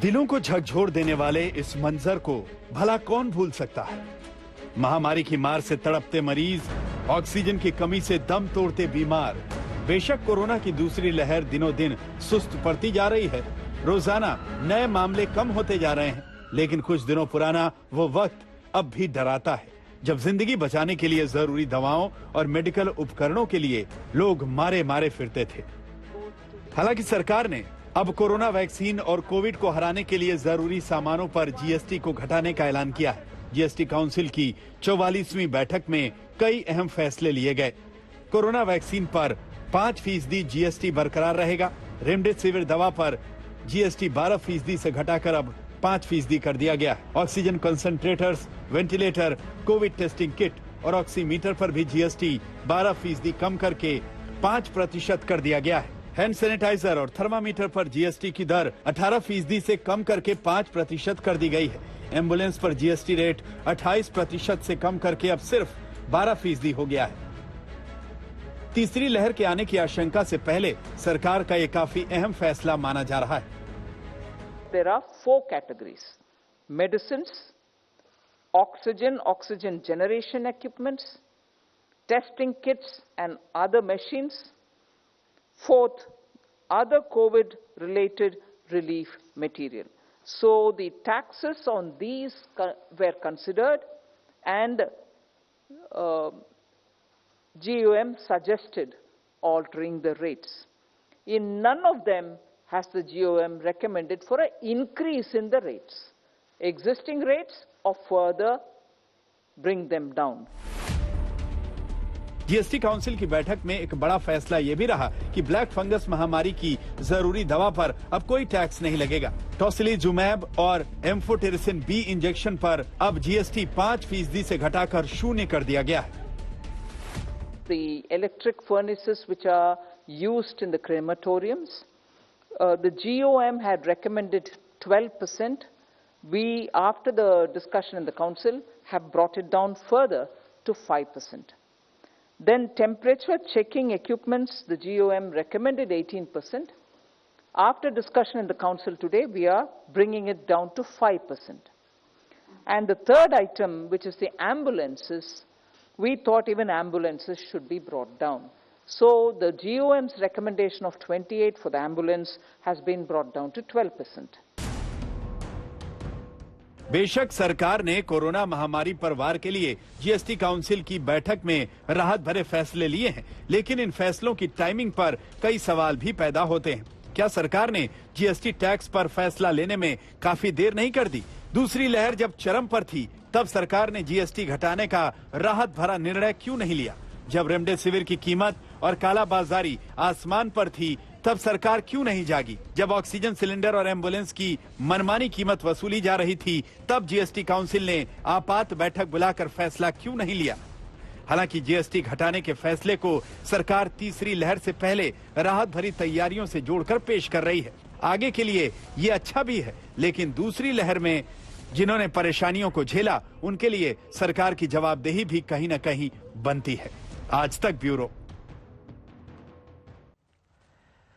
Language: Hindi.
दिलों को झकझोर देने वाले इस मंजर को भला कौन भूल सकता है। महामारी की मार से तड़पते मरीज, ऑक्सीजन की कमी से दम तोड़ते बीमार। बेशक कोरोना की दूसरी लहर दिनों दिन सुस्त पड़ती जा रही है, रोजाना नए मामले कम होते जा रहे हैं, लेकिन कुछ दिनों पुराना वो वक्त अब भी डराता है जब जिंदगी बचाने के लिए जरूरी दवाओं और मेडिकल उपकरणों के लिए लोग मारे मारे फिरते थे। हालांकि सरकार ने अब कोरोना वैक्सीन और कोविड को हराने के लिए जरूरी सामानों पर जीएसटी को घटाने का ऐलान किया है। जीएसटी काउंसिल की 44वीं बैठक में कई अहम फैसले लिए गए। कोरोना वैक्सीन पर 5% जीएसटी बरकरार रहेगा। रेमडेसिविर दवा पर जीएसटी 12% से घटाकर अब 5% कर दिया गया है। Oxygen concentrators, ventilator, Covid testing kit और ऑक्सीमीटर पर भी जीएसटी 12% कम करके 5% कर दिया गया है। हैंड सैनिटाइजर और थर्मामीटर पर जीएसटी की दर 18% से कम करके 5% कर दी गई है। एम्बुलेंस पर जीएसटी रेट 28% से कम करके अब सिर्फ 12% हो गया है। तीसरी लहर के आने की आशंका से पहले सरकार का ये काफी अहम फैसला माना जा रहा है। There are 4 categories: medicines, oxygen generation equipments, testing kits and other machines. Fourth, other COVID-related relief material. So the taxes on these were considered, and GOM suggested altering the rates. In none of them has the GOM recommended for an increase in the rates, existing rates, or further bring them down. GST council की बैठक में एक बड़ा फैसला ये भी रहा कि ब्लैक फंगस महामारी की जरूरी दवा पर अब कोई टैक्स नहीं लगेगा। टोसिलीजुमैब और एम्फोटेरिसिन बी इंजेक्शन पर अब जीएसटी 5% से घटाकर 0 कर दिया गया है। The electric furnaces which are used in the crematoriums, the GOM had recommended 12%. We, after the discussion in the council, have brought it down further to 5%. Then temperature checking equipments, the GOM recommended 18%. After discussion in the council today, we are bringing it down to 5%. And the third item, which is the ambulances, we thought even ambulances should be brought down. So the GOM's recommendation of 28 for the ambulance has been brought down to 12%. बेशक सरकार ने कोरोना महामारी पर वार के लिए जीएसटी काउंसिल की बैठक में राहत भरे फैसले लिए हैं, लेकिन इन फैसलों की टाइमिंग पर कई सवाल भी पैदा होते हैं। क्या सरकार ने जीएसटी टैक्स पर फैसला लेने में काफी देर नहीं कर दी? दूसरी लहर जब चरम पर थी, तब सरकार ने जीएसटी घटाने का राहत भरा निर्णय क्यों नहीं लिया? जब रेमडेसिविर की कीमत और कालाबाजारी आसमान पर थी, तब सरकार क्यों नहीं जागी? जब ऑक्सीजन सिलेंडर और एम्बुलेंस की मनमानी कीमत वसूली जा रही थी, तब जीएसटी काउंसिल ने आपात बैठक बुलाकर फैसला क्यों नहीं लिया? हालांकि जीएसटी घटाने के फैसले को सरकार तीसरी लहर से पहले राहत भरी तैयारियों से जोड़कर पेश कर रही है। आगे के लिए ये अच्छा भी है, लेकिन दूसरी लहर में जिन्होंने परेशानियों को झेला, उनके लिए सरकार की जवाबदेही भी कहीं न कहीं बनती है। आज तक ब्यूरो।